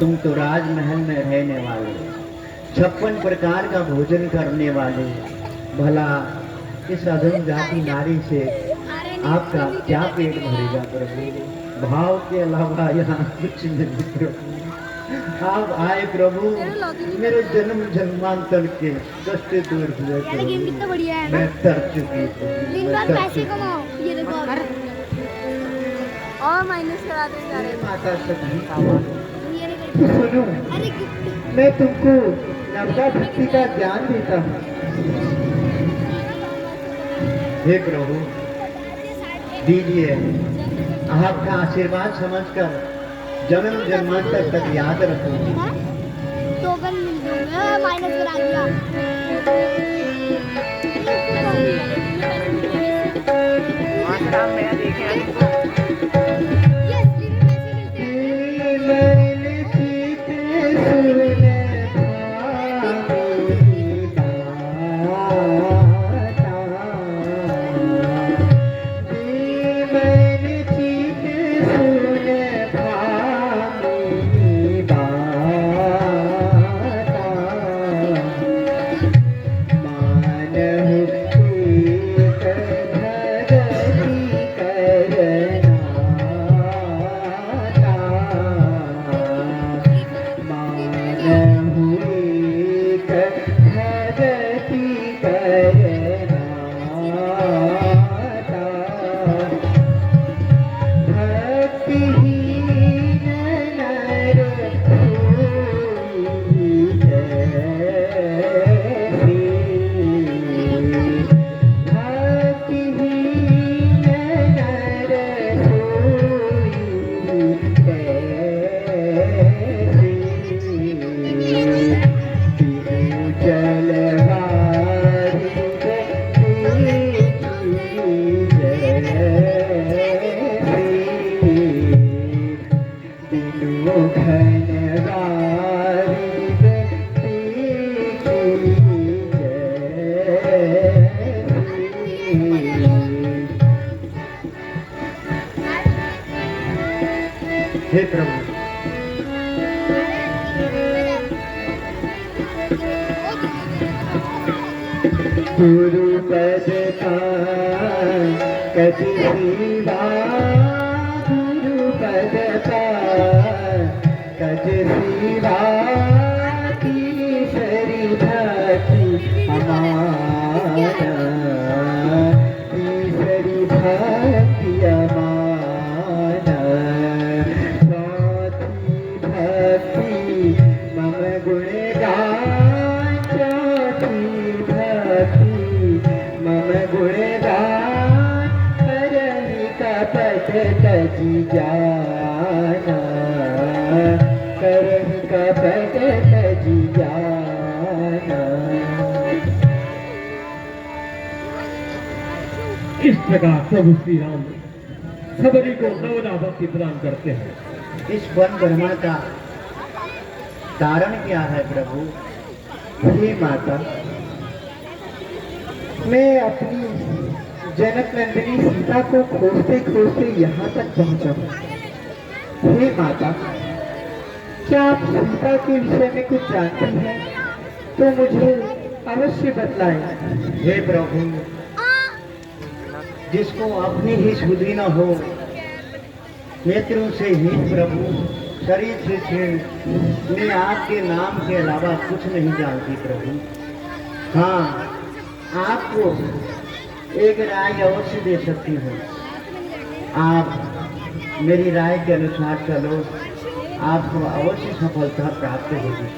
तुम तो राजमहल में रहने वाले, 56 प्रकार का भोजन करने वाले, भला इस अधम जाति नारी से आपका क्या पेट भरेगा प्रभु? भाव के अलावा यहाँ कुछ नहीं प्रभु। आप आए प्रभु, मेरे जन्म जन्मांतर के कष्ट दूर हुए प्रभु। मैं तर चुकी दिन भर पैसे कमाओ। ये देखो और माइनस करा देंगे। माता सती आवाज सुनो, अरे मैं तुमको नवदा भक्ति का ज्ञान देता हूँ। हे प्रभु, दीजिए। आपका आशीर्वाद समझकर जन्म जन्मांतर तक याद रखूंगी। टोकन मिल गया, माइनस करा दिया। मैं देखे हे प्रभु, गुरु पद कति सेवा, गुरु पद कति सेवा, तीसरी भक्ति अमाना, तीसरी भक्ति अमाना, चौथी भक्ति मम गुणगान, चौथी भक्ति मम गुणगान, करहि कपट तजि जाना, करहि कपट तजि जाना। इस प्रकार प्रभु श्री राम सबरी को नवदा भक्ति प्रदान करते हैं। इस वन भ्रमण का कारण क्या है प्रभु? हे माता, मैं अपनी जनक नंदिनी सीता को खोजते खोजते यहाँ तक पहुँचा हूँ। हे माता, क्या आप सीता के विषय में कुछ जानती हैं तो मुझे अवश्य बतलाएं। हे प्रभु, जिसको अपनी ही सुधि न हो, नेत्रों से ही प्रभु, शरीर से छीण, मैं आपके नाम के अलावा कुछ नहीं जानती प्रभु। हाँ, आपको एक राय अवश्य दे सकती हूँ। आप मेरी राय के अनुसार चलो, आपको अवश्य सफलता प्राप्त होगी।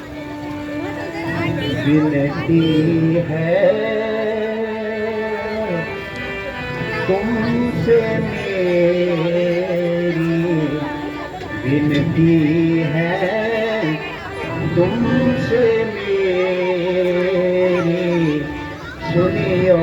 विनती है तुमसे मेरी, विनती है तुमसे मेरी, सुनियो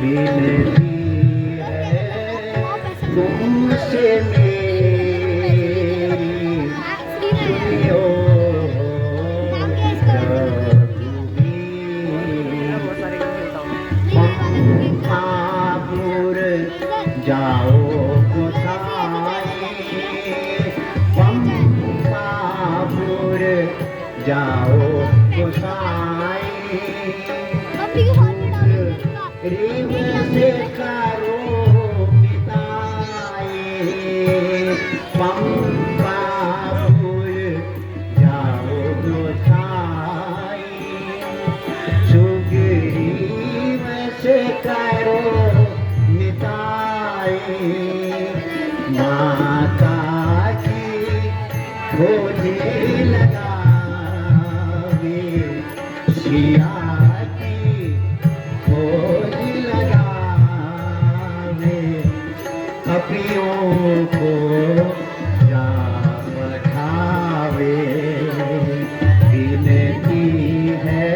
विनती है तुमसे मेरी, सुनियो पंपापुर जाओ गोसाई, पंपापुर जाओ गोसाई, रेव से करो मिताई, पंपापुर जाओ गोसाई, सुग्रीव से करो मिताई, माता की खोजी लगावे, सिया की खोजी लगावे, कपियों को जा पठावे, विनती है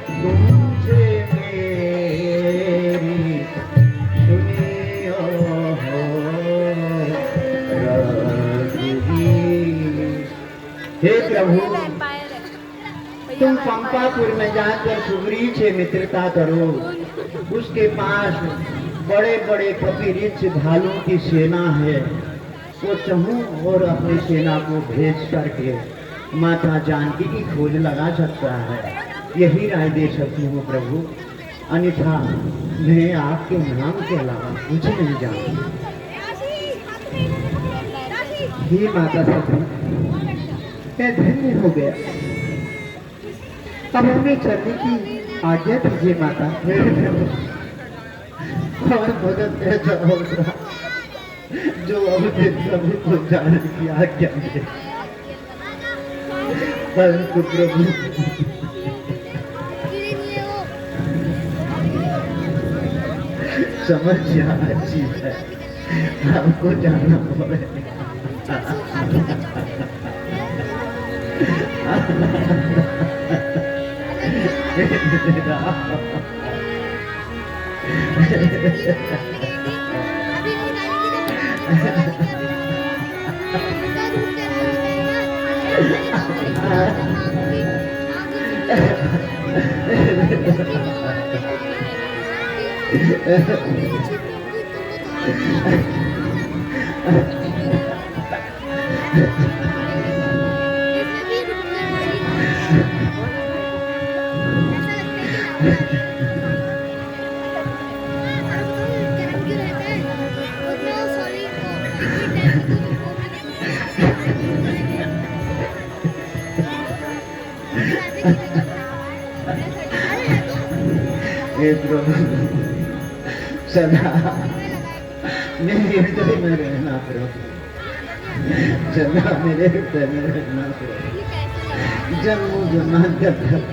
तुमसे मेरी, सुनियो रघुवीर। हे प्रभु, तुम पंपापुर में जाकर सुग्रीव से मित्रता करो, उसके पास बड़े बड़े कपिऋष भालू की सेना है, वो चहूं और अपनी सेना को भेज करके माता जानकी की खोज लगा सकता है। यही राय दे सकती हूँ प्रभु, अन्यथा मैं आपके नाम के अलावा कुछ नहीं जानती। हे माता सती, मैं धन्य हो गया। अब हमें चलने की आज्ञा दीजिए माता। और भगत ऐसा होगा जो अब सभी को जाने की आज्ञा दे, परंतु प्रभु समस्या अच्छी है, हमको जाना पड़ेगा। हे प्रभु, सदा मेरे हृदय में रहना प्रभु, सदा मेरे हृदय में रहना प्रभु, जन्म जन्मांतर तक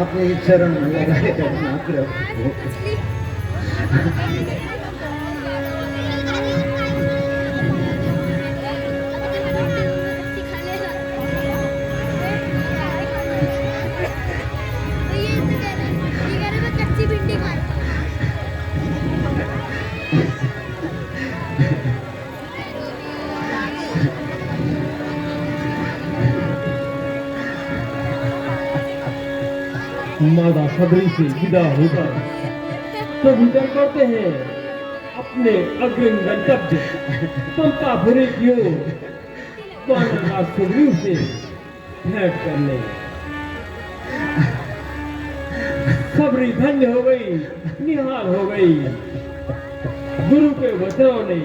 अपने चरण में लगाए रहना प्रभु। माता सबरी से विदा होकर तो विदा करते हैं अपने अग्रिम गंतव्य पंपापुरी की ओर, वानरराज सुग्रीव से भेंट करने। सबरी धन्य हो गई, निहाल हो गई। गुरु के वचनों ने